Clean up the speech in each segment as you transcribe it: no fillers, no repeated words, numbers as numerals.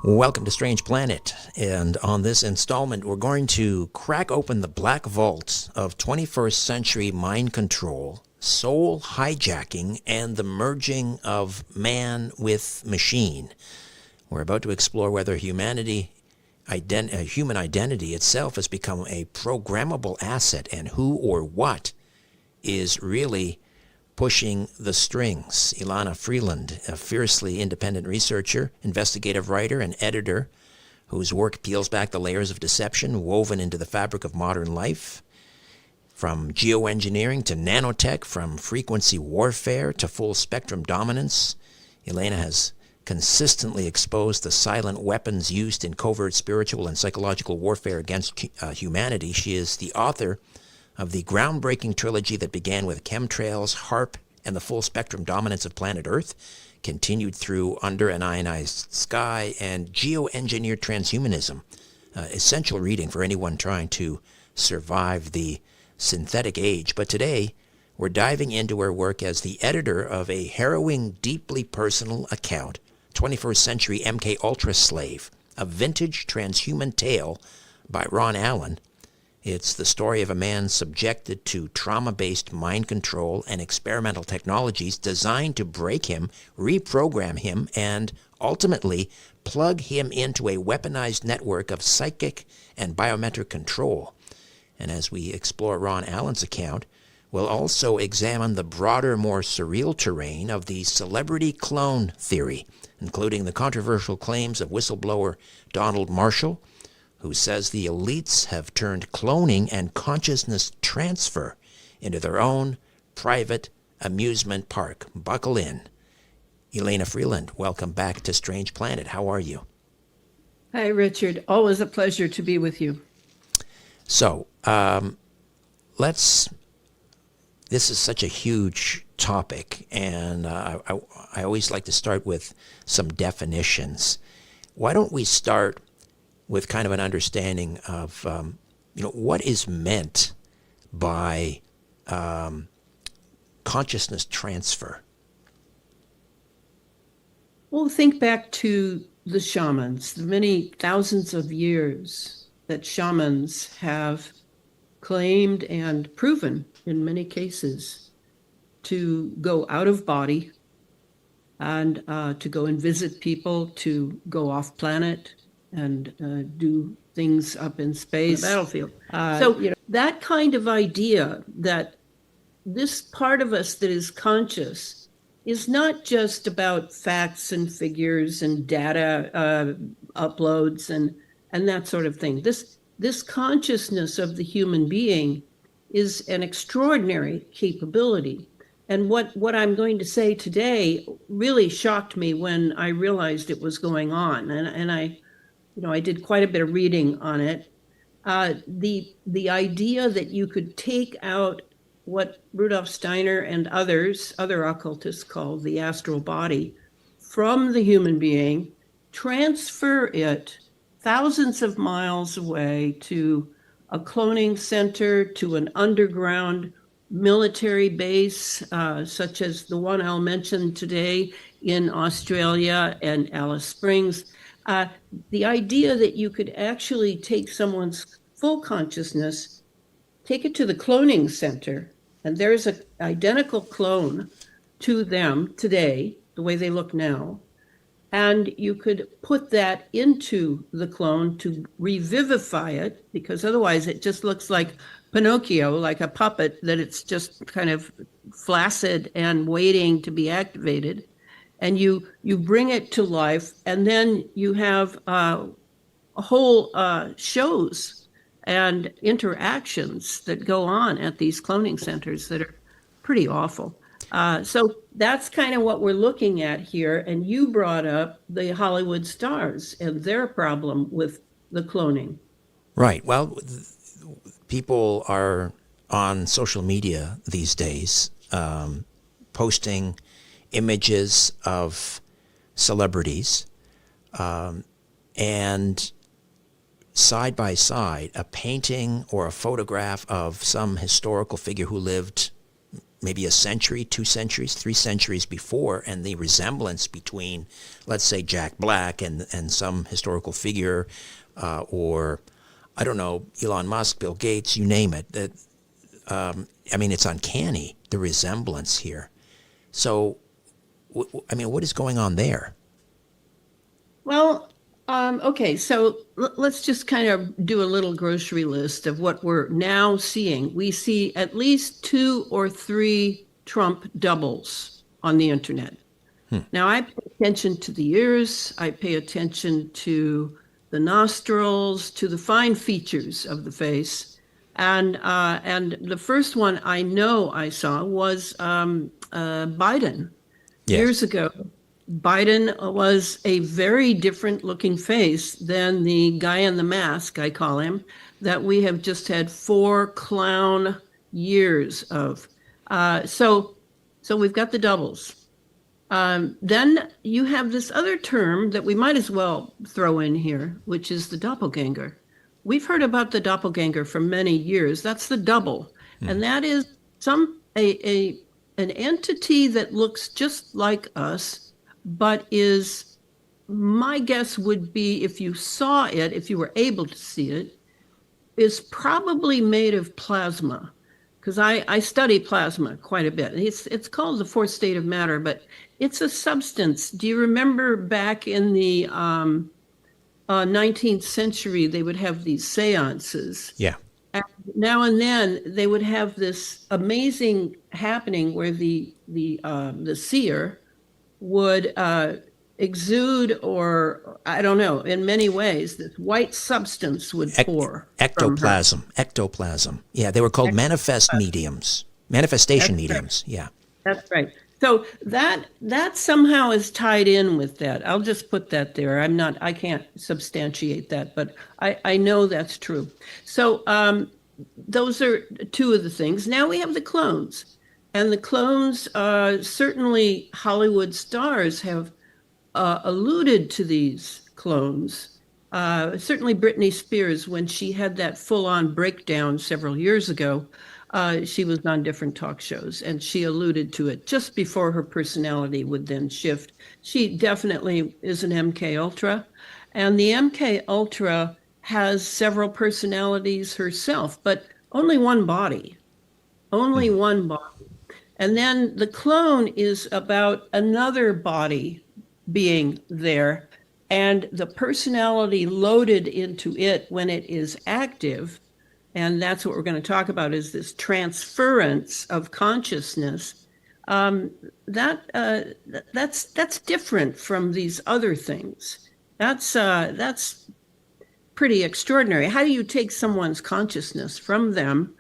Welcome to Strange Planet, and on this installment we're going to crack open the black vault of 21st century mind control, soul hijacking, and the merging of man with machine. We're about to explore whether human identity itself has become a programmable asset, and who or what is really pushing the strings. Elana Freeland, a fiercely independent researcher, investigative writer, and editor whose work peels back the layers of deception woven into the fabric of modern life. From geoengineering to nanotech, from frequency warfare to full spectrum dominance, Elana has consistently exposed the silent weapons used in covert spiritual and psychological warfare against humanity. She is the author of the groundbreaking trilogy that began with chemtrails, HARP, and the full spectrum dominance of planet Earth, continued through Under an Ionized Sky, and Geoengineered Transhumanism. Essential reading for anyone trying to survive the synthetic age. But today, we're diving into her work as the editor of a harrowing, deeply personal account, 21st Century MK Ultra Slave, a vintage transhuman tale by Ron Allen. It's the story of a man subjected to trauma-based mind control and experimental technologies designed to break him, reprogram him, and ultimately plug him into a weaponized network of psychic and biometric control. And as we explore Ron Allen's account, we'll also examine the broader, more surreal terrain of the celebrity clone theory, including the controversial claims of whistleblower Donald Marshall, who says the elites have turned cloning and consciousness transfer into their own private amusement park. Buckle in. Elana Freeland, welcome back to Strange Planet. How are you? Hi, Richard. Always a pleasure to be with you. So, this is such a huge topic, and I always like to start with some definitions. Why don't we start with kind of an understanding of, what is meant by consciousness transfer? Well, think back to the shamans, the many thousands of years that shamans have claimed and proven, in many cases, to go out of body and to go and visit people, to go off planet, and do things up in space, the battlefield. That kind of idea that this part of us that is conscious is not just about facts and figures and data uploads and that sort of thing. This consciousness of the human being is an extraordinary capability. And what I'm going to say today really shocked me when I realized it was going on. And I did quite a bit of reading on it. The idea that you could take out what Rudolf Steiner and other occultists call the astral body from the human being, transfer it thousands of miles away to a cloning center, to an underground military base, such as the one I'll mention today in Australia and Alice Springs. The idea that you could actually take someone's full consciousness, take it to the cloning center, and there's an identical clone to them today, the way they look now, and you could put that into the clone to revivify it, because otherwise it just looks like Pinocchio, like a puppet, that it's just kind of flaccid and waiting to be activated. And you bring it to life, and then you have whole shows and interactions that go on at these cloning centers that are pretty awful. So that's kind of what we're looking at here. And you brought up the Hollywood stars and their problem with the cloning. Right. Well, people are on social media these days posting images of celebrities, and side by side, a painting or a photograph of some historical figure who lived maybe a century, 2 centuries, 3 centuries before, and the resemblance between, let's say, Jack Black and some historical figure, or I don't know, Elon Musk, Bill Gates, you name it. That I mean, it's uncanny, the resemblance here. So, I mean, what is going on there? Well, okay, so let's just kind of do a little grocery list of what we're now seeing. We see at least 2 or 3 Trump doubles on the internet. Now, I pay attention to the ears, I pay attention to the nostrils, to the fine features of the face. And the first one I know I saw was Biden. Yes. Years ago. Biden was a very different looking face than the guy in the mask, I call him, that we have just had 4 clown years of. So we've got the doubles. Then you have this other term that we might as well throw in here, which is the doppelganger. We've heard about the doppelganger for many years. That's the double. And that is an entity that looks just like us, but is, my guess would be, if you saw it, if you were able to see it, is probably made of plasma, because I study plasma quite a bit. It's called the fourth state of matter, but it's a substance. Do you remember back in the 19th century, they would have these seances? Yeah. And now and then they would have this amazing happening where the seer would exude, or I don't know, in many ways, this white substance would pour. Ectoplasm. Yeah, they were called manifestation mediums. Yeah. That's right. So that somehow is tied in with that. I'll just put that there. I can't substantiate that, but I know that's true. So those are 2 of the things. Now we have the clones. And the clones, certainly Hollywood stars have alluded to these clones. Certainly Britney Spears, when she had that full-on breakdown several years ago, she was on different talk shows, and she alluded to it just before her personality would then shift. She definitely is an MK Ultra, and the MK Ultra has several personalities herself, but only one body. Only one body. And then the clone is about another body being there, and the personality loaded into it when it is active. And that's what we're going to talk about, is this transference of consciousness. That's different from these other things. That's pretty extraordinary. How do you take someone's consciousness from them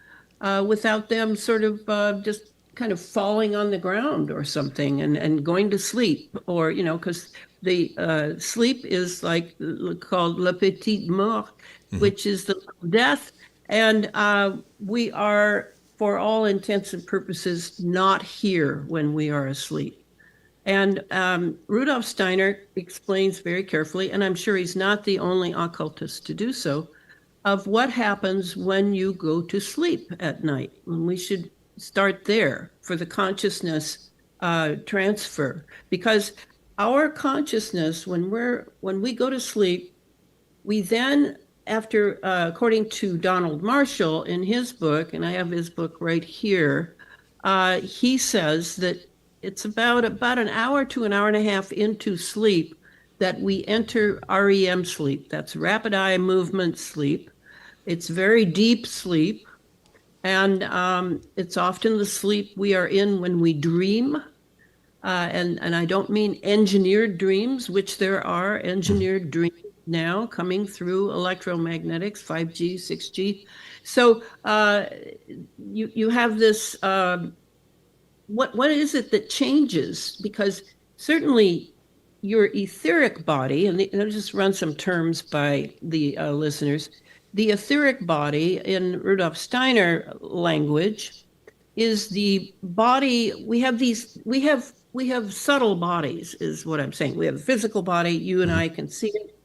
without them sort of just kind of falling on the ground or something and going to sleep, or, because the sleep is like called la petite mort, which is the death. And we are, for all intents and purposes, not here when we are asleep. And Rudolf Steiner explains very carefully, and I'm sure he's not the only occultist to do so, of what happens when you go to sleep at night. And we should start there for the consciousness transfer, because our consciousness, when we go to sleep, we then, after according to Donald Marshall in his book, and I have his book right here, he says that it's about an hour to an hour and a half into sleep that we enter REM sleep. That's rapid eye movement sleep. It's very deep sleep. And it's often the sleep we are in when we dream. And I don't mean engineered dreams, which there are engineered dreams now coming through electromagnetics, 5G, 6G. So you have this, what is it that changes? Because certainly your etheric body, and I'll just run some terms by the listeners. The etheric body, in Rudolf Steiner language, is the body. We have subtle bodies, is what I'm saying. We have a physical body. You and I can see it.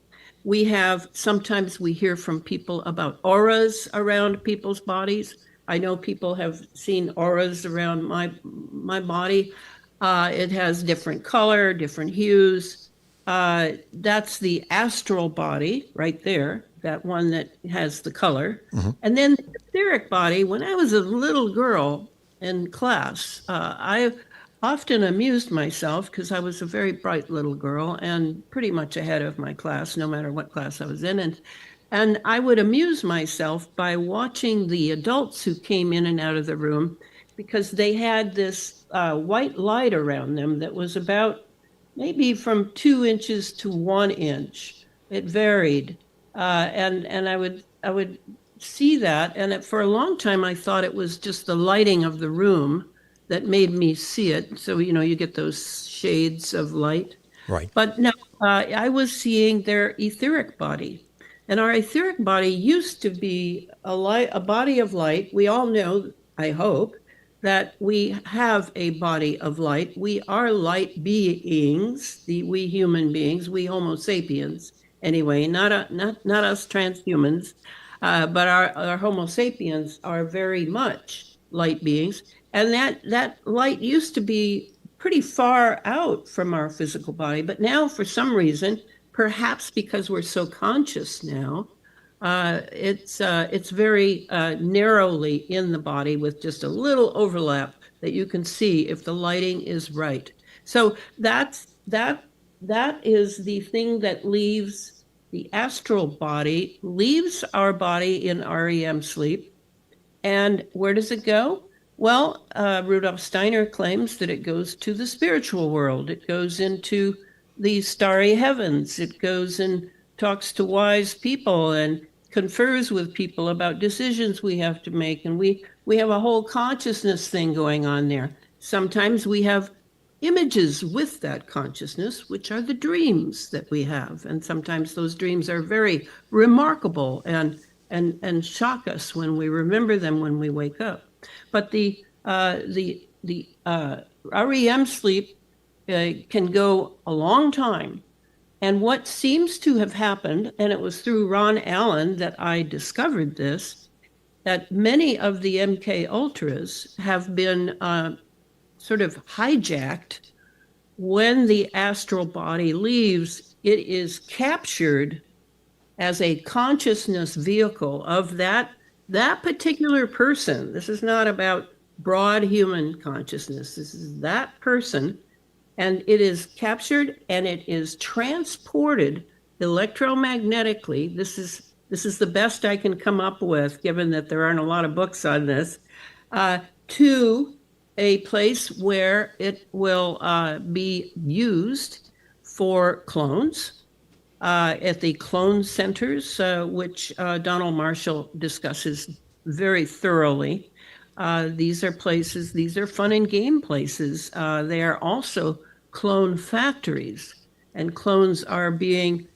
Sometimes we hear from people about auras around people's bodies. I know people have seen auras around my body. It has different color, different hues. That's the astral body right there, that one that has the color. And then the etheric body, when I was a little girl in class, I often amused myself because I was a very bright little girl and pretty much ahead of my class, no matter what class I was in. And I would amuse myself by watching the adults who came in and out of the room because they had this white light around them that was about maybe from 2 inches to 1 inch. It varied, and I would see that, and for a long time I thought it was just the lighting of the room that made me see it. So you get those shades of light. Right. But no, I was seeing their etheric body. And our etheric body used to be a body of light. We all know, I hope, that we have a body of light. We are light beings, we human beings, we Homo sapiens, anyway, not us transhumans, but our Homo sapiens are very much light beings. And that light used to be pretty far out from our physical body, but now for some reason, perhaps because we're so conscious now, it's very narrowly in the body with just a little overlap that you can see if the lighting is right. So that is the thing that leaves the astral body, leaves our body in REM sleep. And where does it go? Well, Rudolf Steiner claims that it goes to the spiritual world. It goes into the starry heavens. It goes and talks to wise people and confers with people about decisions we have to make. And we have a whole consciousness thing going on there. Sometimes we have images with that consciousness, which are the dreams that we have. And sometimes those dreams are very remarkable and shock us when we remember them when we wake up. But the REM sleep can go a long time. And what seems to have happened, and it was through Ron Allen that I discovered this, that many of the MK Ultras have been sort of hijacked. When the astral body leaves, it is captured as a consciousness vehicle of that particular person. This is not about broad human consciousness. This is that person. And it is captured and it is transported electromagnetically. This is the best I can come up with, given that there aren't a lot of books on this, to a place where it will be used for clones at the clone centers, which Donald Marshall discusses very thoroughly. These are fun and game places. They are also clone factories, and clones are being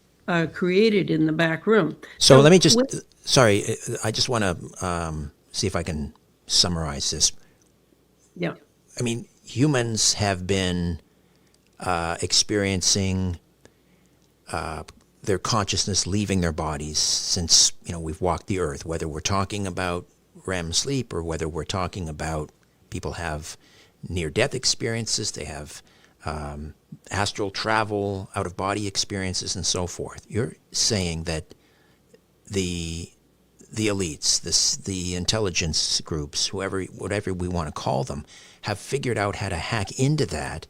created in the back room. So let me just, sorry, I just want to see if I can summarize this. Yeah. I mean, humans have been experiencing their consciousness leaving their bodies since, we've walked the earth, whether we're talking about REM sleep or whether we're talking about people have near-death experiences, they have astral travel, out-of-body experiences, and so forth. You're saying that the elites, the intelligence groups, whatever we want to call them, have figured out how to hack into that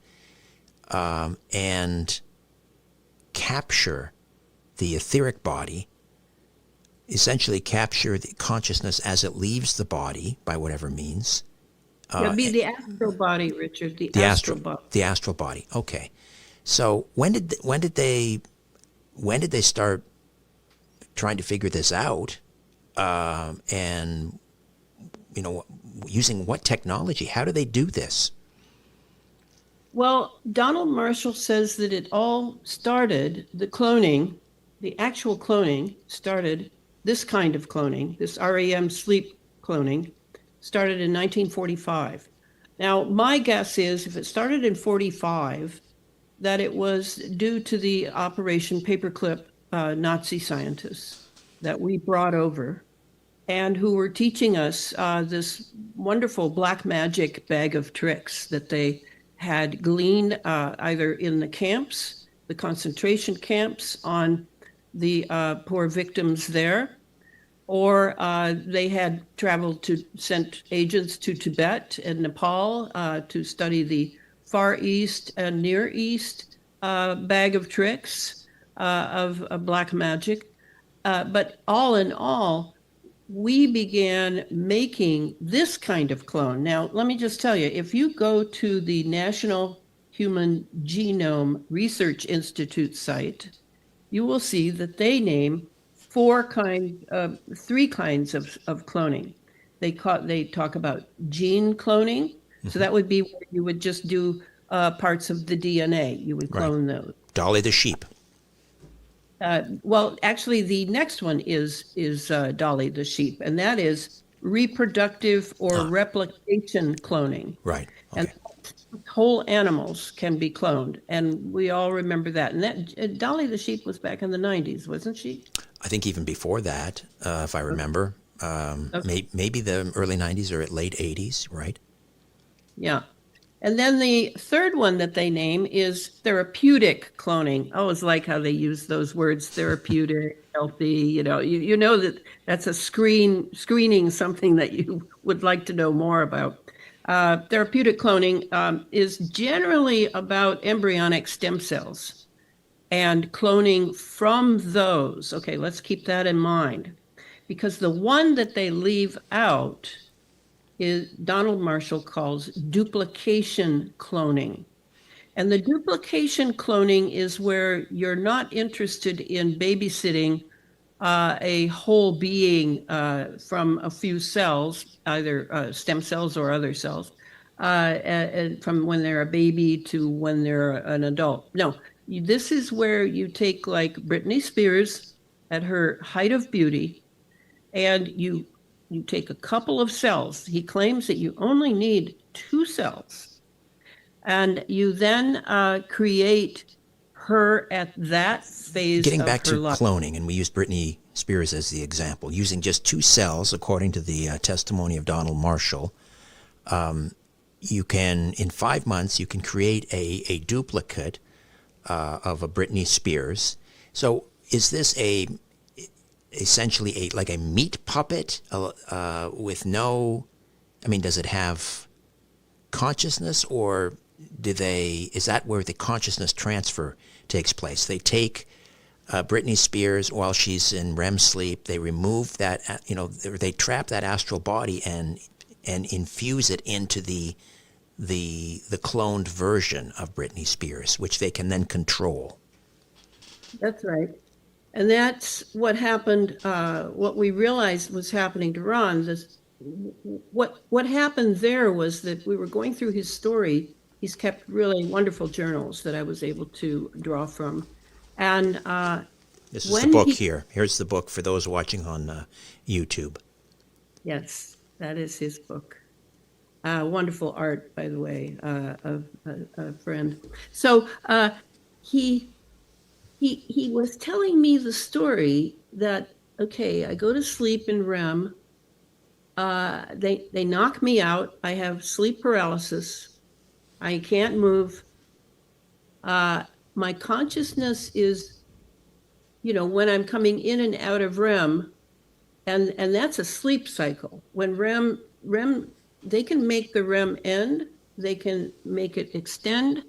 and capture the etheric body, essentially capture the consciousness as it leaves the body by whatever means. It'd be the astral body, Richard. The astral body. The astral body. Okay. So when did they start trying to figure this out? And using what technology? How do they do this? Well, Donald Marshall says that it all started, the actual cloning started, this kind of cloning, this REM sleep cloning, started in 1945. Now, my guess is if it started in 45, that it was due to the Operation Paperclip Nazi scientists that we brought over and who were teaching us this wonderful black magic bag of tricks that they had gleaned either in the camps, the concentration camps, on the poor victims there, or they had traveled to, sent agents to Tibet and Nepal to study the Far East and Near East bag of tricks of black magic. But all in all, we began making this kind of clone. Now, let me just tell you, if you go to the National Human Genome Research Institute site, you will see that they name three kinds of cloning. They talk about gene cloning. So that would be where you would just do parts of the DNA. You would clone those. Dolly the sheep. Well, actually, the next one is Dolly the sheep, and that is reproductive or replication cloning. Right. Okay. And whole animals can be cloned, and we all remember that. And that Dolly the sheep was back in the 90s, wasn't she? I think even before that, if I remember, maybe the early 90s or late 80s, right? Yeah. And then the third one that they name is therapeutic cloning. I always like how they use those words, therapeutic, healthy. You know that that's a screening something that you would like to know more about. Therapeutic cloning is generally about embryonic stem cells and cloning from those. Okay, let's keep that in mind, because the one that they leave out is Donald Marshall calls duplication cloning. And the duplication cloning is where you're not interested in babysitting a whole being from a few cells, either stem cells or other cells, and from when they're a baby to when they're an adult. No, this is where you take, like Britney Spears at her height of beauty, and you take a couple of cells. He claims that you only need 2 cells. And you then create her at that phase Getting of back her to life. cloning, and we used Britney Spears as the example, using just 2 cells, according to the testimony of Donald Marshall, you can, in 5 months, you can create a duplicate of a Britney Spears. So is this essentially like a meat puppet with no, I mean, does it have consciousness, or is that where the consciousness transfer takes place? They take Britney Spears while she's in REM sleep, they remove that, they trap that astral body and infuse it into the cloned version of Britney Spears, which they can then control. That's right. And that's what happened, what we realized was happening to Ron. What happened there was that we were going through his story. He's kept really wonderful journals that I was able to draw from. And this is the book here. Here's the book for those watching on YouTube. Yes, that is his book. Wonderful art, by the way, of a friend. So he was telling me the story that, okay, I go to sleep in REM. They knock me out. I have sleep paralysis. I can't move. My consciousness is, when I'm coming in and out of REM, and that's a sleep cycle. When REM, they can make the REM end. They can make it extend.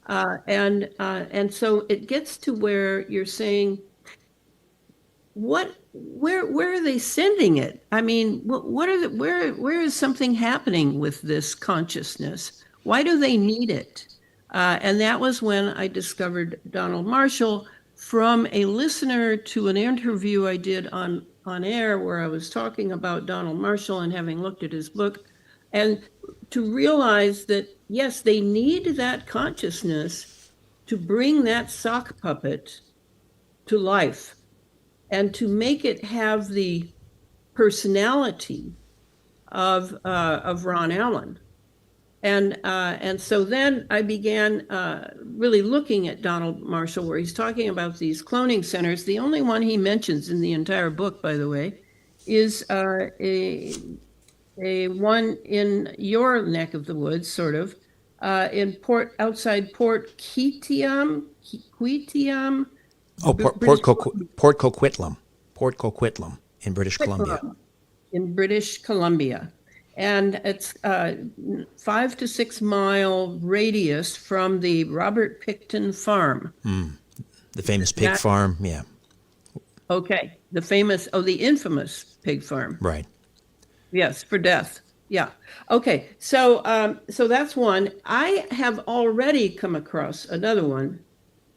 And so it gets to where you're saying, where are they sending it? I mean, where is something happening with this consciousness? Why do they need it? And that was when I discovered Donald Marshall from a listener to an interview I did on air where I was talking about Donald Marshall and having looked at his book, and to realize that, yes, they need that consciousness to bring that sock puppet to life and to make it have the personality of Ron Allen. And so then I began really looking at Donald Marshall, where he's talking about these cloning centers. The only one he mentions in the entire book, by the way, is a one in your neck of the woods, sort of, outside Port Quetiam, Oh, British Port Coquitlam. Port Coquitlam in British Columbia. in British Columbia. And it's 5 to 6 mile radius from the Robert Picton farm. The famous pig farm, yeah. Okay, the infamous pig farm. Right. Yes, for death. Yeah. Okay. So that's one. I have already come across another one,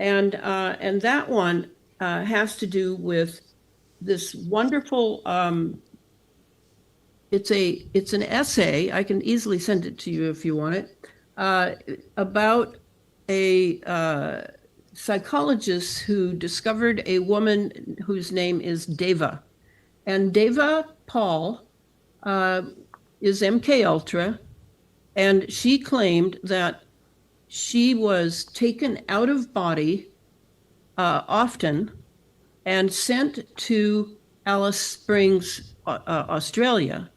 and that one has to do with this wonderful. It's an essay. I can easily send it to you if you want it. About a psychologist who discovered a woman whose name is Deva, and Deva Paul is MK Ultra, and she claimed that she was taken out of body often and sent to Alice Springs, Australia,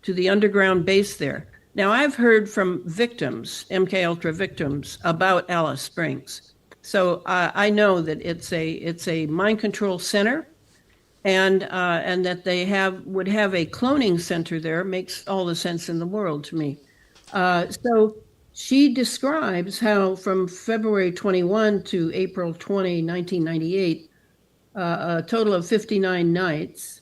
to the underground base there. Now, I've heard from victims, MK Ultra victims, about Alice Springs, so I know that it's a mind control center. And that they would have a cloning center there makes all the sense in the world to me. So she describes how from February 21 to April 20, 1998, a total of 59 nights,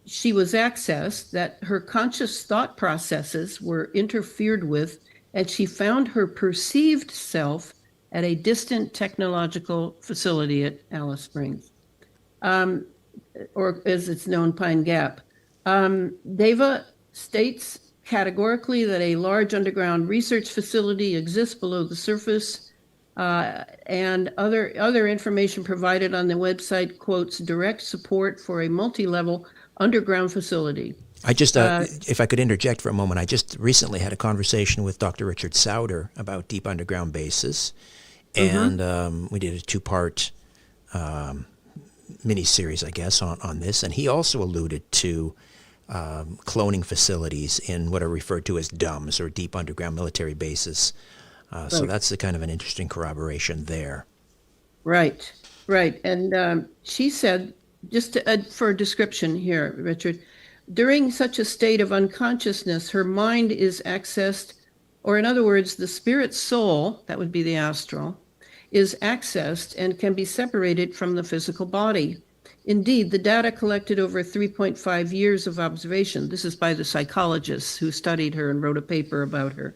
she was accessed, that her conscious thought processes were interfered with, and she found her perceived self at a distant technological facility at Alice Springs. Or as it's known, Pine Gap. Deva states categorically that a large underground research facility exists below the surface, and other information provided on the website quotes direct support for a multi-level underground facility. I just, if I could interject for a moment, I just recently had a conversation with Dr. Richard Souder about deep underground bases, and we did a 2-part mini-series, I guess, on this, and he also alluded to cloning facilities in what are referred to as DUMBs, or deep underground military bases. So that's the kind of an interesting corroboration there. Right. And she said, just for a description here, Richard, during such a state of unconsciousness, her mind is accessed, or in other words, the spirit soul, that would be the astral, is accessed and can be separated from the physical body. Indeed, the data collected over 3.5 years of observation, this is by the psychologists who studied her and wrote a paper about her,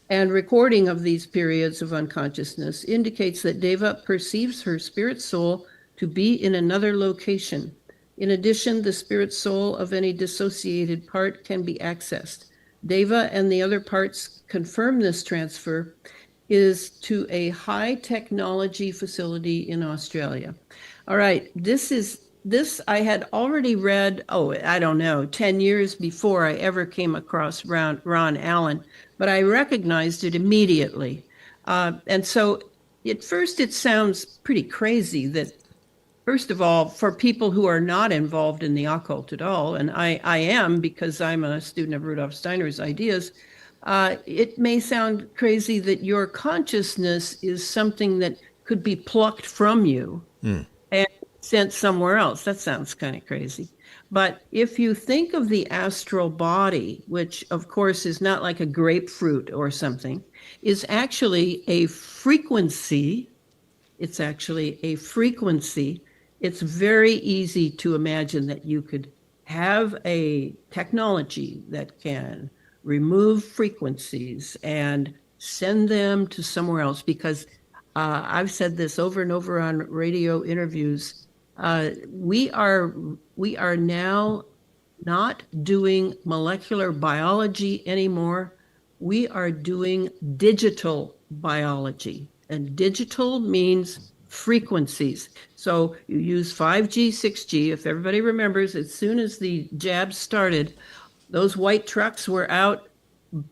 and recording of these periods of unconsciousness indicates that Deva perceives her spirit soul to be in another location. In addition, the spirit soul of any dissociated part can be accessed. Deva and the other parts confirm this transfer is to a high technology facility in Australia. All right, this I had already read, 10 years before I ever came across Ron Allen, but I recognized it immediately. And so at first it sounds pretty crazy that, first of all, for people who are not involved in the occult at all, and I am because I'm a student of Rudolf Steiner's ideas, it may sound crazy that your consciousness is something that could be plucked from you and sent somewhere else. That sounds kind of crazy. But if you think of the astral body, which of course is not like a grapefruit or something, is actually a frequency. It's actually a frequency. It's very easy to imagine that you could have a technology that can remove frequencies and send them to somewhere else, because I've said this over and over on radio interviews. We are now not doing molecular biology anymore. We are doing digital biology, and digital means frequencies. So you use 5G, 6G. If everybody remembers, as soon as the jabs started, those white trucks were out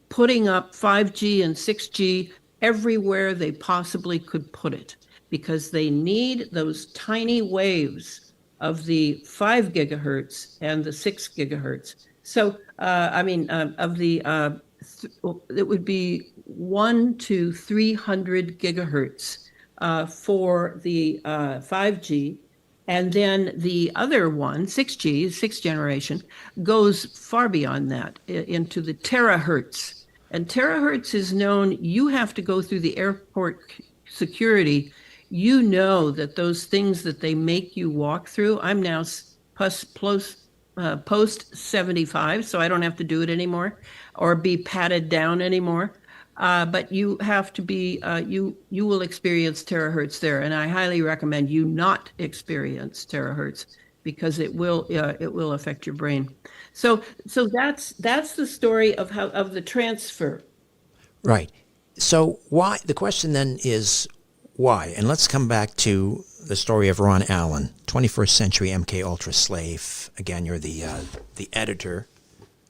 putting up 5G and 6G everywhere they possibly could put it, because they need those tiny waves of the 5 gigahertz and the 6 gigahertz. So, it would be 1 to 300 gigahertz for the 5G. And then the other one, 6G, sixth generation, goes far beyond that into the terahertz. And terahertz is known, you have to go through the airport security. You know that those things that they make you walk through, I'm now post 75, so I don't have to do it anymore or be patted down anymore. But you have to be, you will experience terahertz there. And I highly recommend you not experience terahertz because it will affect your brain. So that's the story of the transfer. Right. So why, the question then is why? And let's come back to the story of Ron Allen, 21st century MK Ultra slave. Again, you're the editor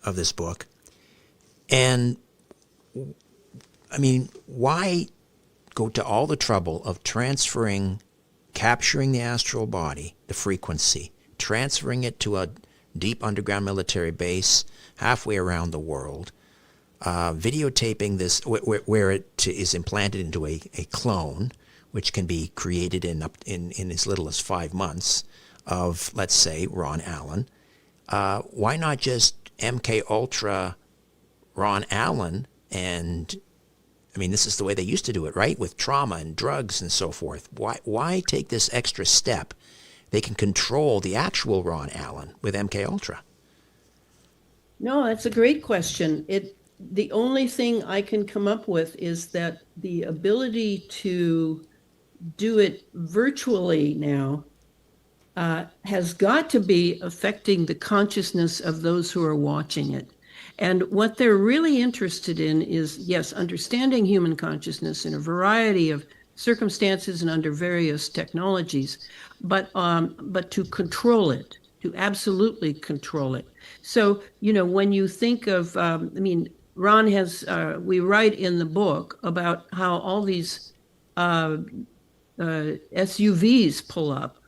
of this book. And I mean, why go to all the trouble of capturing the astral body, the frequency, transferring it to a deep underground military base halfway around the world, videotaping this where it is implanted into a clone, which can be created in as little as 5 months of, let's say, Ron Allen. Why not just MK Ultra Ron Allen? And I mean, this is the way they used to do it, right? With trauma and drugs and so forth. Why take this extra step? They can control the actual Ron Allen with MK Ultra. No, that's a great question. The only thing I can come up with is that the ability to do it virtually now has got to be affecting the consciousness of those who are watching it. And what they're really interested in is, yes, understanding human consciousness in a variety of circumstances and under various technologies, but to control it, to absolutely control it. So, when you think of, Ron has, we write in the book about how all these SUVs pull up.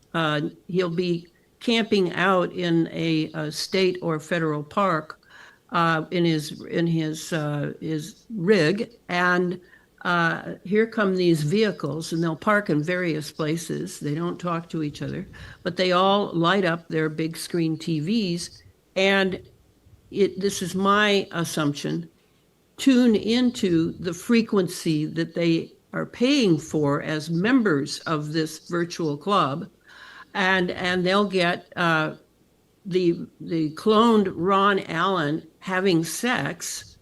He'll be camping out in a state or federal park in his rig, and here come these vehicles, and they'll park in various places. They don't talk to each other, but they all light up their big screen TVs, and this is my assumption, tune into the frequency that they are paying for as members of this virtual club, and they'll get the cloned Ron Allen having sex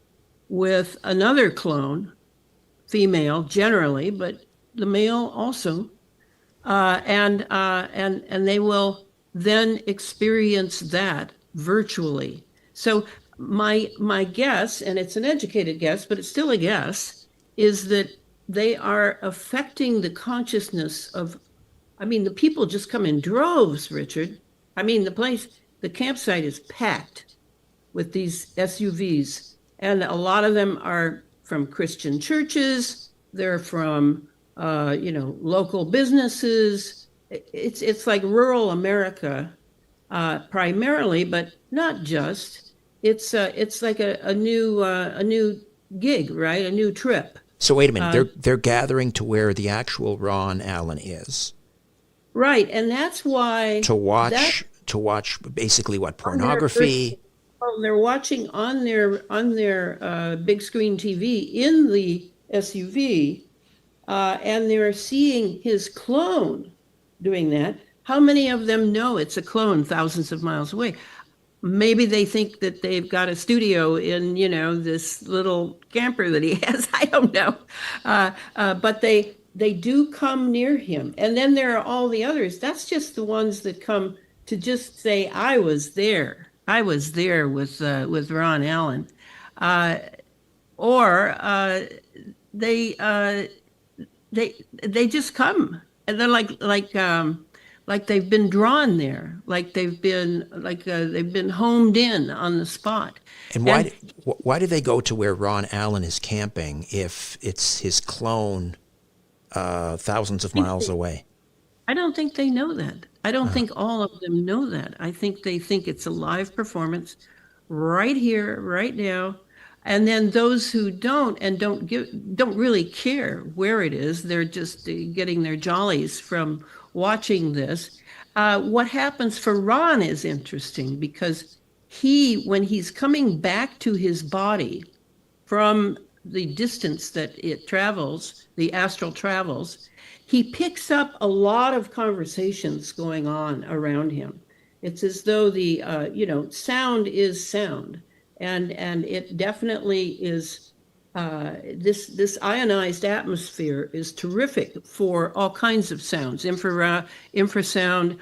with another clone, female generally, but the male also, and they will then experience that virtually. So my guess, and it's an educated guess, but it's still a guess, is that they are affecting the consciousness of, the people just come in droves, Richard. The campsite is packed with these SUVs, and a lot of them are from Christian churches. They're from, local businesses. It's like rural America, primarily, but not just. It's like a new gig, right? A new trip. So wait a minute, they're gathering to where the actual Ron Allen is. Right, and that's why to watch basically what, pornography. They're watching on their big screen TV in the SUV, and they're seeing his clone doing that. How many of them know it's a clone thousands of miles away? Maybe they think that they've got a studio in, this little camper that he has. I don't know. But they do come near him. And then there are all the others. That's just the ones that come to just say, I was there. I was there with Ron Allen. Or they just come. And they're like they've been drawn there, like they've been homed in on the spot. And why do they go to where Ron Allen is camping if it's his clone thousands of miles away? I don't think they know that. I don't think all of them know that. I think they think it's a live performance right here, right now. And then those who don't and don't really care where it is, they're just getting their jollies from watching this. What happens for Ron is interesting because when he's coming back to his body from the distance that it travels, the astral travels, he picks up a lot of conversations going on around him. It's as though the sound is sound, and it definitely is. This ionized atmosphere is terrific for all kinds of sounds, infrasound,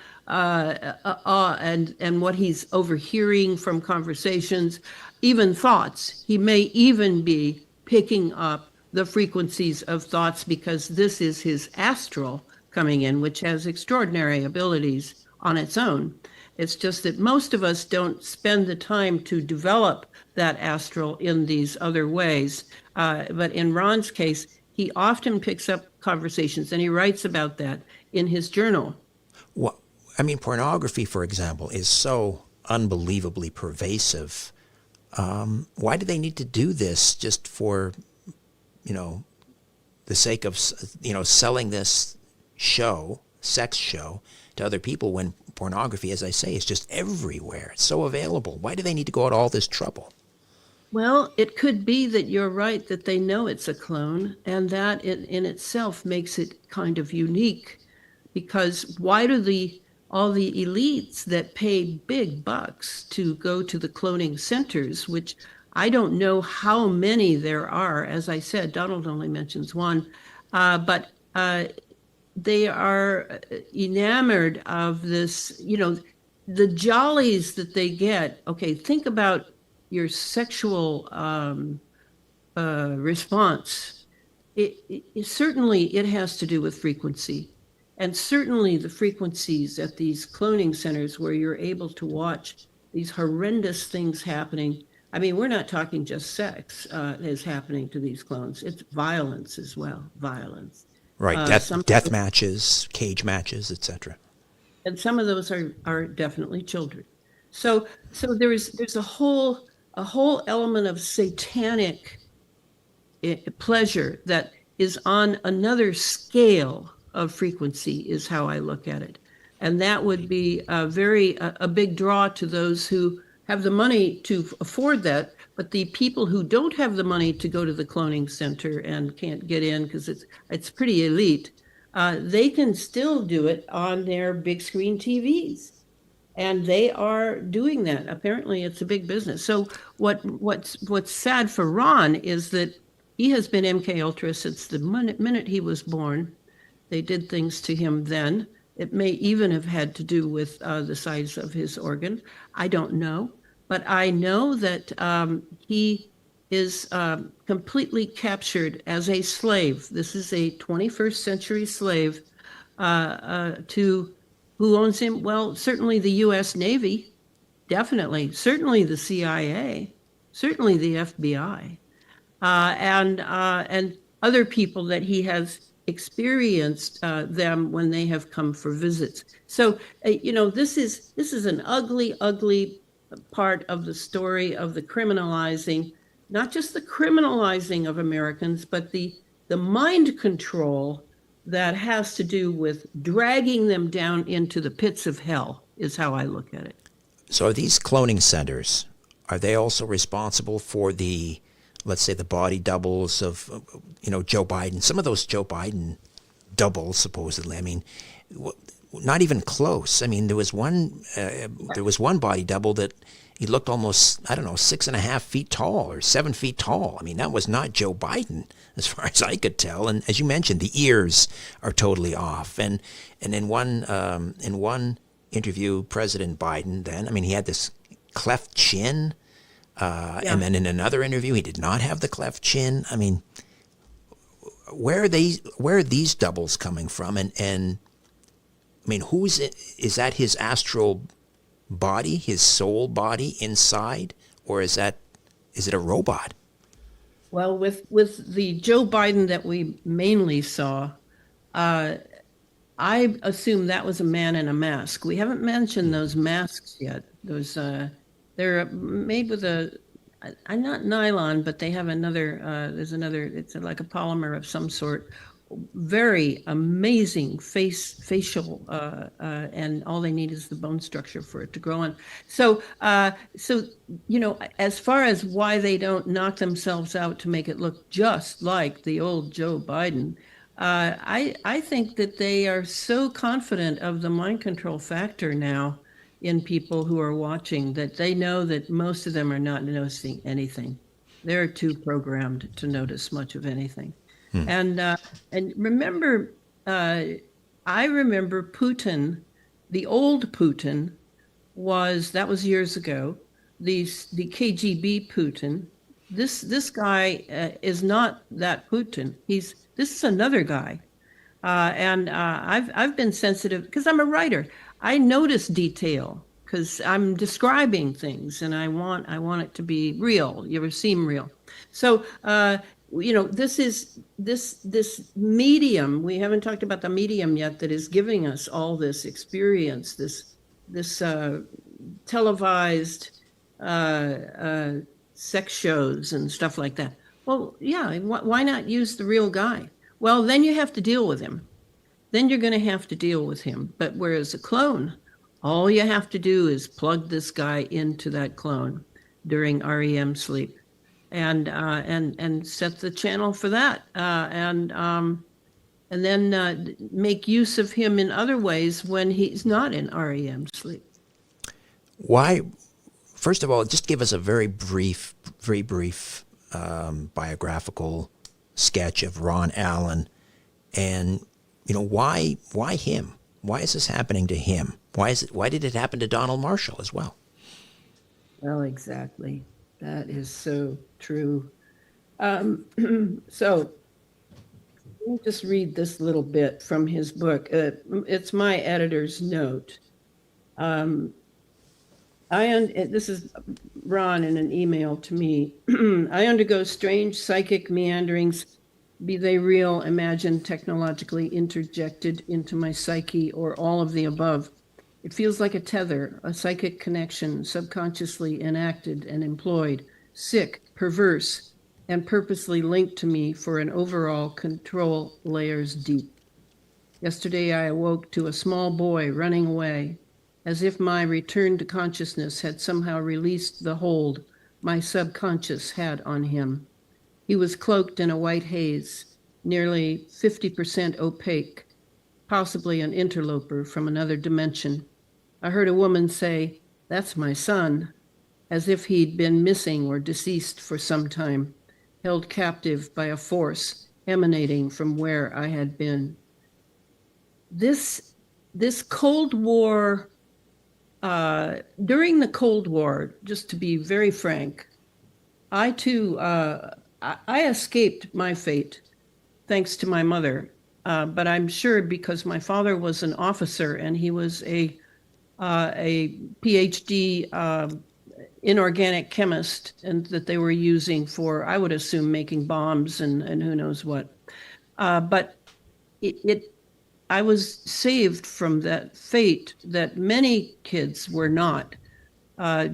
and what he's overhearing from conversations, even thoughts. He may even be picking up the frequencies of thoughts because this is his astral coming in, which has extraordinary abilities on its own. It's just that most of us don't spend the time to develop that astral in these other ways. But in Ron's case, he often picks up conversations, and he writes about that in his journal. Well, I mean, pornography, for example, is so unbelievably pervasive. Why do they need to do this just for, the sake of, selling this show, sex show, to other people when pornography, as I say, is just everywhere. It's so available. Why do they need to go to all this trouble? Well, it could be that you're right, that they know it's a clone, and that in itself makes it kind of unique. Because why do all the elites that pay big bucks to go to the cloning centers, which I don't know how many there are. As I said, Donald only mentions one, but they are enamored of this, the jollies that they get. Okay, think about your sexual response. Certainly it has to do with frequency. And certainly the frequencies at these cloning centers where you're able to watch these horrendous things happening. I mean, we're not talking just sex is happening to these clones. It's violence as well, violence. Right, death matches, cage matches, etc. And some of those are definitely children. So there's a whole element of satanic pleasure that is on another scale of frequency, is how I look at it. And that would be a big draw to those who have the money to afford that. But the people who don't have the money to go to the cloning center and can't get in because it's pretty elite, they can still do it on their big screen TVs. And they are doing that. Apparently, it's a big business. So what's sad for Ron is that he has been MK Ultra since the minute he was born. They did things to him then. It may even have had to do with the size of his organ. I don't know. But I know that he is completely captured as a slave. This is a 21st century slave to who owns him? Well, certainly the U.S. Navy, definitely. Certainly the CIA, certainly the FBI, and other people that he has experienced them when they have come for visits. So this is an ugly part of the story of the criminalizing, not just the criminalizing of Americans, but the mind control that has to do with dragging them down into the pits of hell, is how I look at it. So are these cloning centers, are they also responsible for the, let's say, the body doubles of, Joe Biden? Some of those Joe Biden doubles, supposedly, I mean, not even close. I mean, there was one body double that he looked almost, 6.5 feet tall or 7 feet tall. I mean, that was not Joe Biden, as far as I could tell. And as you mentioned, the ears are totally off. And in one interview, President Biden then, he had this cleft chin. And then in another interview, he did not have the cleft chin. I mean, where are these doubles coming from? And is that his astral body, his soul body inside, or is it a robot? Well, with the Joe Biden that we mainly saw, I assume that was a man in a mask. We haven't mentioned those masks yet. Those they're made with I'm not nylon, but they have another. There's another. It's like a polymer of some sort. Very amazing facial, and all they need is the bone structure for it to grow on. So as far as why they don't knock themselves out to make it look just like the old Joe Biden, I think that they are so confident of the mind control factor now in people who are watching that they know that most of them are not noticing anything. They're too programmed to notice much of anything. And remember, I remember Putin, the old Putin, that was years ago. The KGB Putin. This guy is not that Putin. This is another guy, and I've been sensitive because I'm a writer. I notice detail because I'm describing things, and I want it to be real. You ever seem real? So this is this medium. We haven't talked about the medium yet that is giving us all this experience, this televised sex shows and stuff like that. Well, yeah, why not use the real guy? Well, then you have to deal with him. Then you're going to have to deal with him. But whereas a clone, all you have to do is plug this guy into that clone during REM sleep, and set the channel for that, and then make use of him in other ways when he's not in REM sleep. Why? First of all, just give us a very brief biographical sketch of Ron Allen, and why him? Why is this happening to him? Why did it happen to Donald Marshall as well? Well, exactly. That is so true. So let me just read this little bit from his book. It's my editor's note. This is Ron in an email to me. I undergo strange psychic meanderings, be they real, imagined, technologically interjected into my psyche, or all of the above. It feels like a tether, a psychic connection, subconsciously enacted and employed, sick, perverse, and purposely linked to me for an overall control layers deep. Yesterday I awoke to a small boy running away, as if my return to consciousness had somehow released the hold my subconscious had on him. He was cloaked in a white haze, nearly 50% opaque, possibly an interloper from another dimension. I heard a woman say, "That's my son," as if he'd been missing or deceased for some time, held captive by a force emanating from where I had been. This Cold War, during the Cold War, just to be very frank, I too, I escaped my fate thanks to my mother, but I'm sure because my father was an officer and he was a PhD inorganic chemist, and that they were using for, I would assume, making bombs and who knows what. But I was saved from that fate that many kids were not.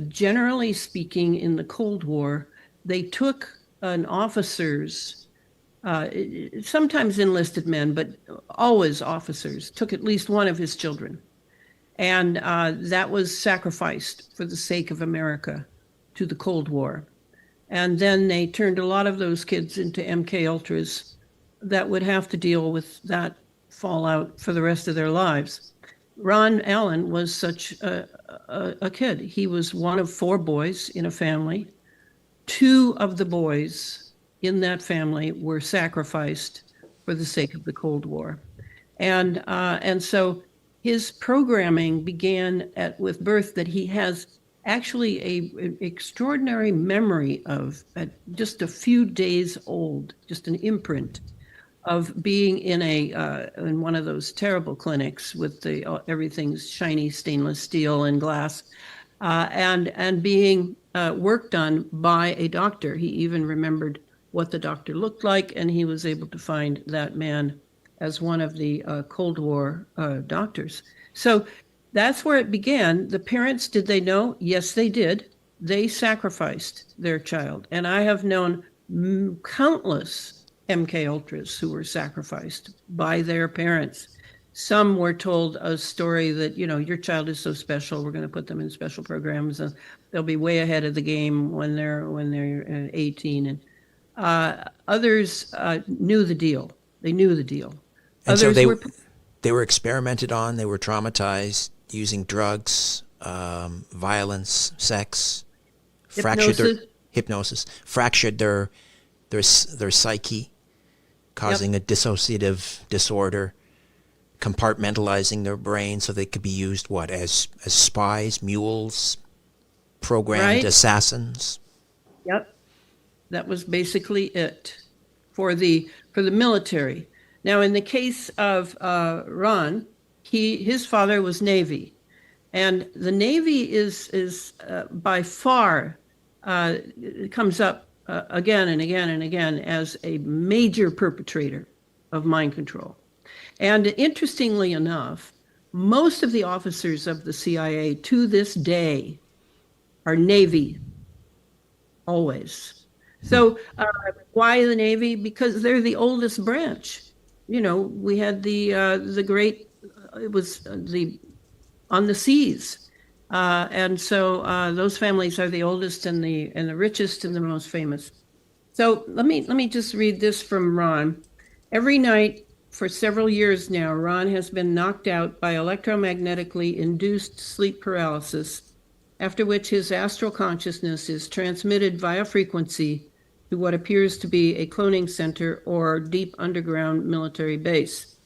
Generally speaking, in the Cold War, they took an officer's, sometimes enlisted men, but always officers, took at least one of his children. And that was sacrificed for the sake of America to the Cold War. And then they turned a lot of those kids into MK Ultras that would have to deal with that fallout for the rest of their lives. Ron Allen was such a kid. He was one of 4 boys in a family. 2 of the boys in that family were sacrificed for the sake of the Cold War. And so his programming began with birth, that he has actually an extraordinary memory of, at just a few days old, just an imprint of being in one of those terrible clinics with everything's shiny stainless steel and glass, and being worked on by a doctor. He even remembered what the doctor looked like, and he was able to find that man as one of the Cold War doctors. So that's where it began. The parents, did they know? Yes, they did. They sacrificed their child. And I have known countless MK Ultras who were sacrificed by their parents. Some were told a story that, your child is so special, we're going to put them in special programs and they'll be way ahead of the game when they're 18. And others knew the deal. They knew the deal. And others so they were experimented on, they were traumatized using drugs, violence, sex, hypnosis, fractured their psyche, causing a dissociative disorder, compartmentalizing their brain so they could be used as spies, mules, programmed assassins. Yep, that was basically it for the military. Now, in the case of Ron, his father was Navy, and the Navy is by far it comes up again and again and again as a major perpetrator of mind control. And interestingly enough, most of the officers of the CIA to this day are Navy, always. So why the Navy? Because they're the oldest branch. We had the great, it was on the seas. And so those families are the oldest and the richest and the most famous. So let me just read this from Ron. Every night for several years now, Ron has been knocked out by electromagnetically induced sleep paralysis, after which his astral consciousness is transmitted via frequency to what appears to be a cloning center or deep underground military base,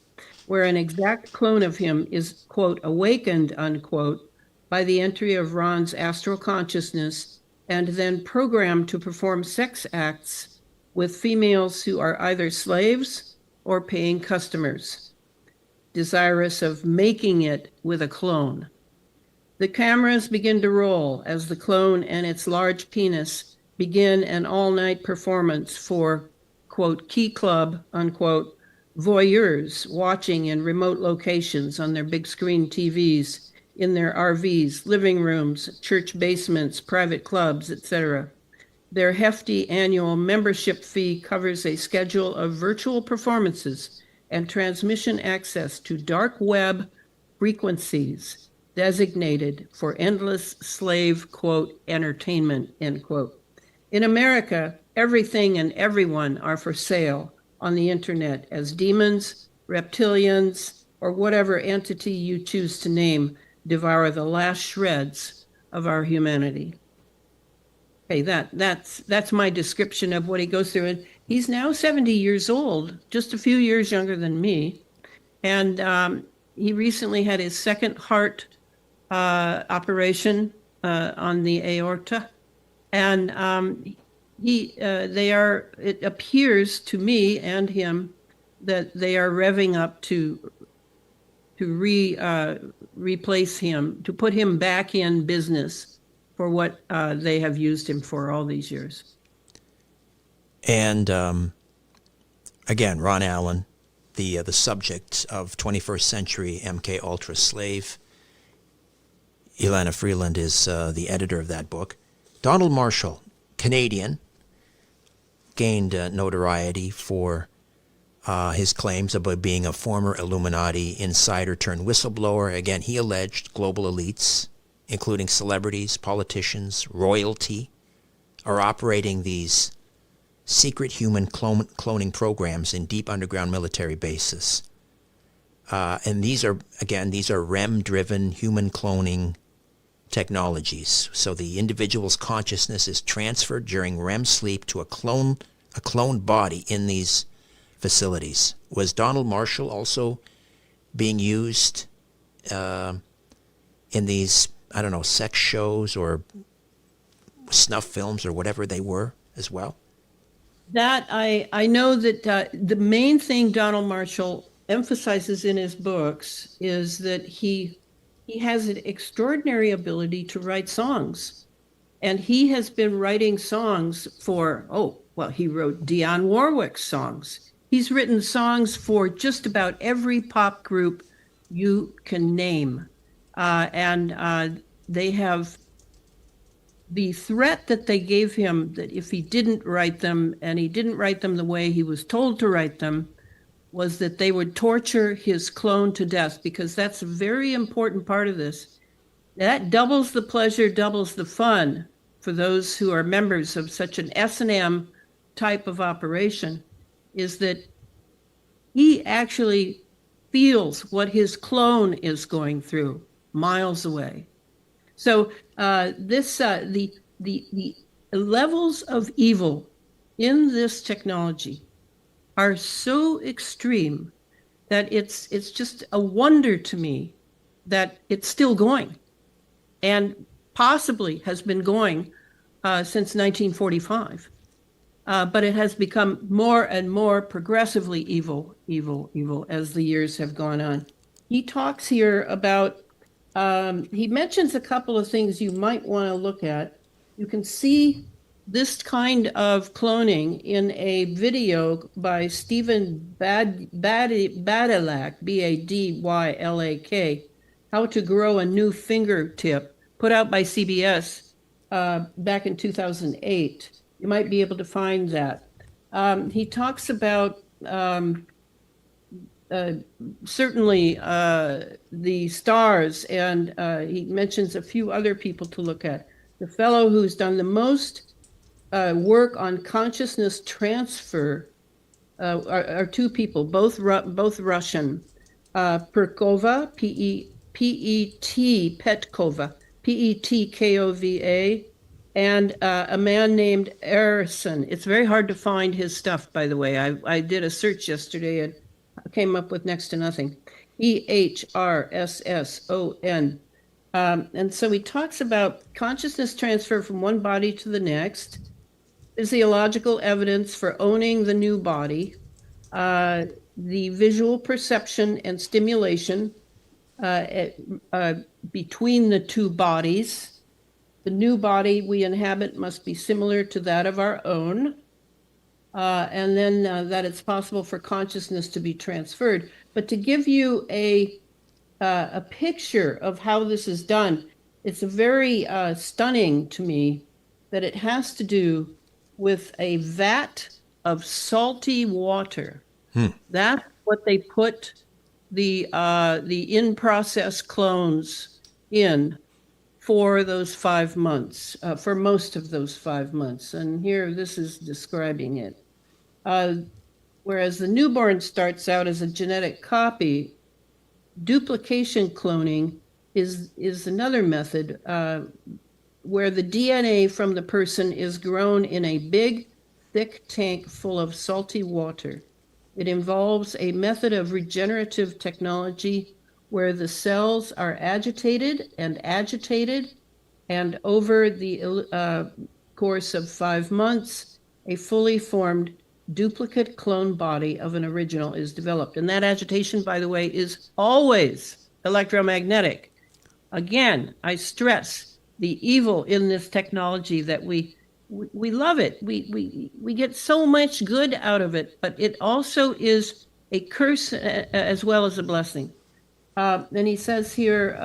where an exact clone of him is, quote, awakened, unquote, by the entry of Ron's astral consciousness and then programmed to perform sex acts with females who are either slaves or paying customers, desirous of making it with a clone. The cameras begin to roll as the clone and its large penis begin an all-night performance for, quote, key club, unquote, voyeurs watching in remote locations on their big screen TVs, in their RVs, living rooms, church basements, private clubs, etc. Their hefty annual membership fee covers a schedule of virtual performances and transmission access to dark web frequencies designated for endless slave, quote, entertainment, end quote. In America, everything and everyone are for sale on the internet as demons, reptilians, or whatever entity you choose to name devour the last shreds of our humanity. Okay, that's my description of what he goes through. And he's now 70 years old, just a few years younger than me. And he recently had his second heart operation on the aorta. And it appears to me and him that they are revving up to replace him, to put him back in business for what they have used him for all these years. And again, Ron Allen, the subject of 21st century MK Ultra slave. Elana Freeland is the editor of that book. Donald Marshall, Canadian, gained notoriety for his claims about being a former Illuminati insider turned whistleblower. Again, he alleged global elites, including celebrities, politicians, royalty, are operating these secret human cloning programs in deep underground military bases. And these are REM-driven human cloning technologies. So the individual's consciousness is transferred during REM sleep to a cloned body in these facilities. Was Donald Marshall also being used in these, I don't know, sex shows or snuff films or whatever they were as well? That I know that the main thing Donald Marshall emphasizes in his books is that he has an extraordinary ability to write songs. And he has been writing songs for, he wrote Dionne Warwick's songs. He's written songs for just about every pop group you can name. And they have the threat that they gave him that if he didn't write them, and he didn't write them the way he was told to write them, was that they would torture his clone to death, because that's a very important part of this. That doubles the pleasure, doubles the fun for those who are members of such an S&M type of operation, is that he actually feels what his clone is going through miles away. So the levels of evil in this technology are so extreme that it's just a wonder to me that it's still going, and possibly has been going since 1945. But it has become more and more progressively evil as the years have gone on. He talks here about, he mentions a couple of things you might want to look at. You can see this kind of cloning in a video by Stephen Badylak, Badylak, How to Grow a New Fingertip, put out by CBS back in 2008. You might be able to find that. He talks about certainly the stars, and he mentions a few other people to look at. The fellow who's done the most work on consciousness transfer are two people, both Russian. Petkova, Petkova, and a man named Erison. It's very hard to find his stuff, by the way. I did a search yesterday and came up with next to nothing. Ehrsson. And so he talks about consciousness transfer from one body to the next, physiological evidence for owning the new body, the visual perception and stimulation between the two bodies. The new body we inhabit must be similar to that of our own, and then that it's possible for consciousness to be transferred. But to give you a picture of how this is done, it's very stunning to me that it has to do with a vat of salty water. That's what they put the in-process clones in for those 5 months, for most of those 5 months. And here, this is describing it. Whereas the newborn starts out as a genetic copy, duplication cloning is another method where the DNA from the person is grown in a big, thick tank full of salty water. It involves a method of regenerative technology where the cells are agitated, and over the course of 5 months, a fully formed duplicate clone body of an original is developed. And that agitation, by the way, is always electromagnetic. Again, I stress the evil in this technology, that we love it. We get so much good out of it, but it also is a curse as well as a blessing. And he says here,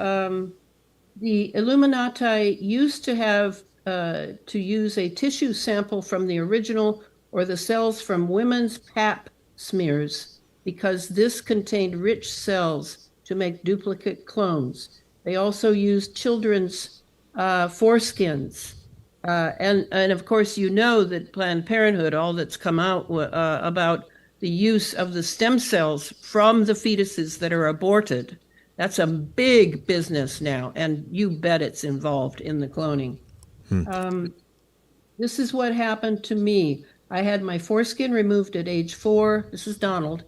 the Illuminati used to have to use a tissue sample from the original or the cells from women's pap smears, because this contained rich cells to make duplicate clones. They also used children's foreskins. And of course, you know that Planned Parenthood, all that's come out about the use of the stem cells from the fetuses that are aborted, that's a big business now, and you bet it's involved in the cloning. This is what happened to me. I had my foreskin removed at age 4. This is Donald.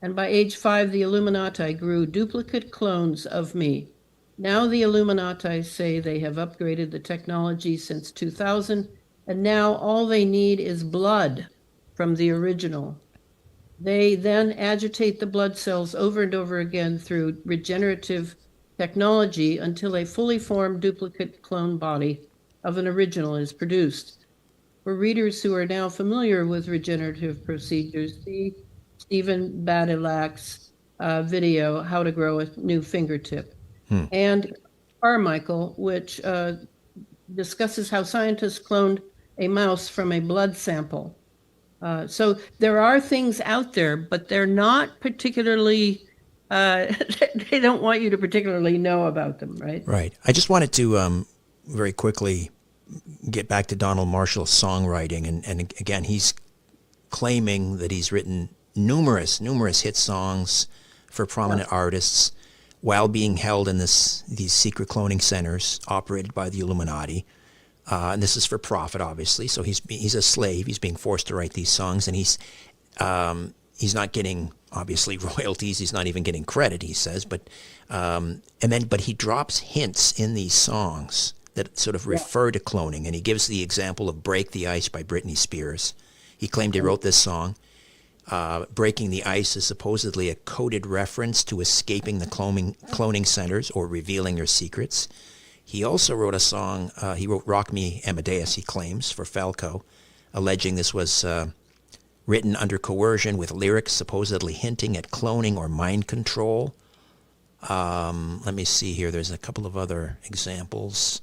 And by age 5, the Illuminati grew duplicate clones of me. Now the Illuminati say they have upgraded the technology since 2000, and now all they need is blood from the original. They then agitate the blood cells over and over again through regenerative technology until a fully formed duplicate clone body of an original is produced. For readers who are now familiar with regenerative procedures, the Stephen Badilak's video, How to Grow a New Fingertip, and Carmichael, which discusses how scientists cloned a mouse from a blood sample. So there are things out there, but they're not particularly, they don't want you to particularly know about them, right? Right. I just wanted to very quickly get back to Donald Marshall's songwriting. And again, he's claiming that he's written numerous hit songs for prominent artists while being held in these secret cloning centers operated by the Illuminati. And this is for profit, obviously. So he's a slave. He's being forced to write these songs, and he's not getting, obviously, royalties. He's not even getting credit, he says. But he drops hints in these songs that sort of refer to cloning, and he gives the example of "Break the Ice" by Britney Spears. He claimed he wrote this song. Breaking the Ice is supposedly a coded reference to escaping the cloning centers or revealing your secrets. He also wrote a song, he wrote Rock Me Amadeus, he claims, for Falco, alleging this was written under coercion with lyrics supposedly hinting at cloning or mind control. Let me see here. There's a couple of other examples.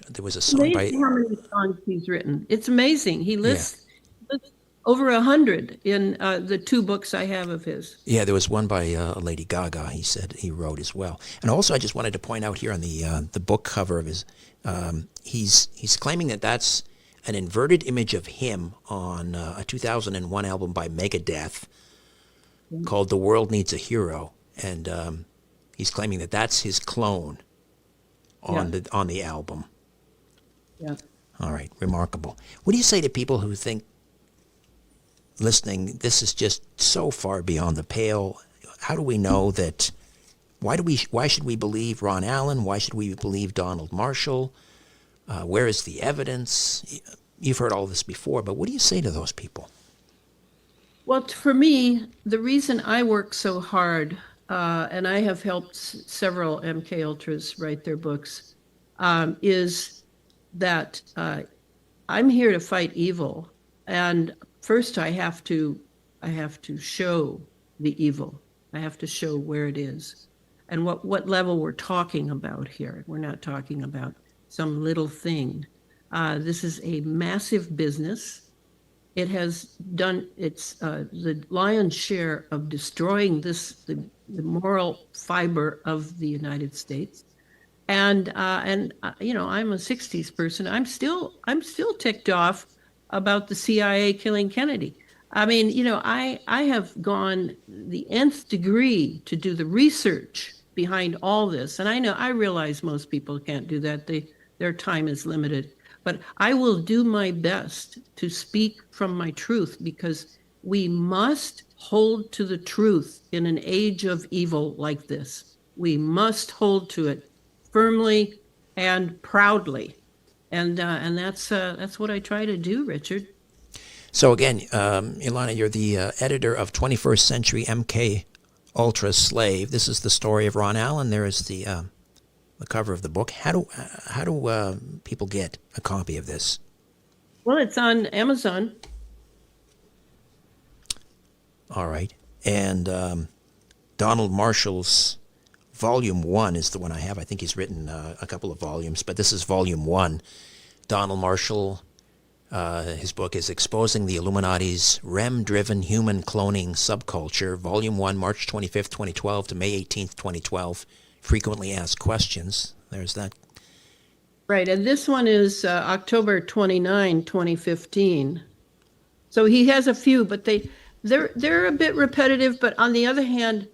There was a song by... Amazing how many songs he's written. It's amazing. He lists over 100 in the 2 books I have of his. Yeah, there was one by Lady Gaga, he said he wrote as well. And also I just wanted to point out here on the book cover of his, he's claiming that that's an inverted image of him on a 2001 album by Megadeth called The World Needs a Hero. And he's claiming that that's his clone on the album. Yeah. All right, remarkable. What do you say to people who think, listening, this is just so far beyond the pale? How do we know that? Why should we believe Ron Allen? Why should we believe Donald Marshall? Where is the evidence? You've heard all this before, but what do you say to those people? Well, for me, the reason I work so hard, and I have helped several MK Ultras write their books, is that I'm here to fight evil, and first I have to show the evil. I have to show where it is, and what level we're talking about here. We're not talking about some little thing. This is a massive business. It has done the lion's share of destroying the moral fiber of the United States. And you know, I'm a 60s person. I'm still ticked off about the CIA killing Kennedy. I mean, you know, I have gone the nth degree to do the research behind all this. And I realize most people can't do that. Their time is limited. But I will do my best to speak from my truth, because we must hold to the truth in an age of evil like this. We must hold to it firmly and proudly, and that's what I try to do, Richard. So again, Elana, you're the editor of 21st Century MK Ultra Slave. This is the story of Ron Allen. There is the cover of the book. How do people get a copy of this? Well, it's on Amazon. All right, and Donald Marshall's Volume 1 is the one I have. I think he's written a couple of volumes, but this is Volume 1. Donald Marshall, his book is Exposing the Illuminati's REM-Driven Human Cloning Subculture, Volume 1, March 25th, 2012 to May 18th, 2012. Frequently Asked Questions. There's that. Right, and this one is October 29, 2015. So he has a few, but they're a bit repetitive, but on the other hand,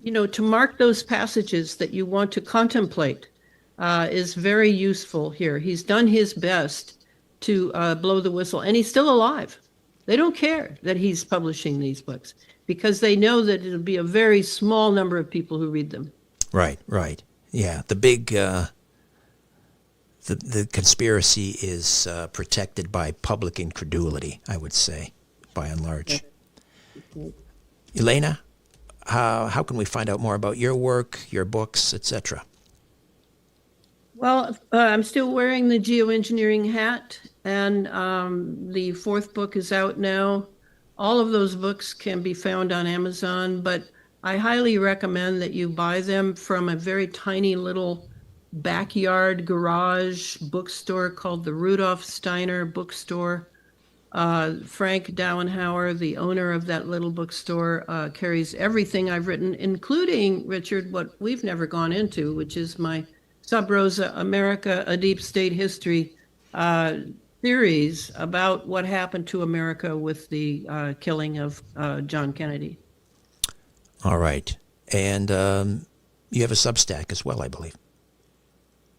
you know, to mark those passages that you want to contemplate is very useful here. He's done his best to blow the whistle, and he's still alive. They don't care that he's publishing these books, because they know that it'll be a very small number of people who read them. Right. Yeah, the big, the conspiracy is protected by public incredulity, I would say, by and large. Elana, how can we find out more about your work, your books, etc.? Well, I'm still wearing the geoengineering hat, and the fourth book is out now. All of those books can be found on Amazon, but I highly recommend that you buy them from a very tiny little backyard garage bookstore called the Rudolf Steiner Bookstore. Frank Dowenhauer, the owner of that little bookstore, carries everything I've written, including, Richard, what we've never gone into, which is my Sub Rosa America, A Deep State History theories about what happened to America with the killing of John Kennedy. All right. And you have a Substack as well, I believe.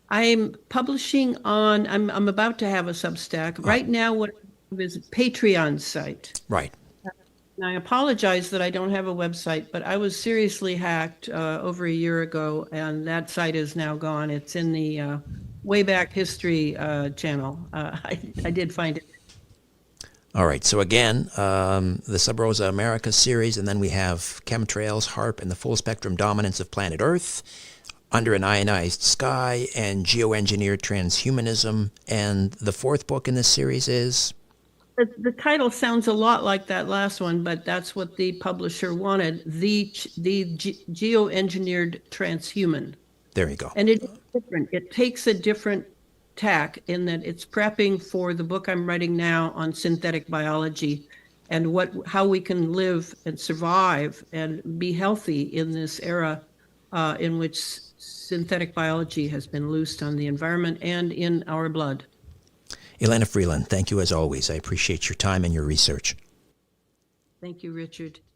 I'm publishing on, I'm about to have a Substack. Right now, what I have is a Patreon site. Right. And I apologize that I don't have a website, but I was seriously hacked over a year ago, and that site is now gone. It's in the Wayback History channel. I did find it. All right. So again, the Sub Rosa America series, and then we have Chemtrails, HARP, and the Full Spectrum Dominance of Planet Earth, Under an Ionized Sky, and Geoengineered Transhumanism. And the fourth book in this series is? The title sounds a lot like that last one, but that's what the publisher wanted, the Geoengineered Transhuman. There you go. And it's different. It takes a different tack in that it's prepping for the book I'm writing now on synthetic biology and how we can live and survive and be healthy in this era in which synthetic biology has been loosed on the environment and in our blood. Elana Freeland, thank you as always. I appreciate your time and your research. Thank you, Richard.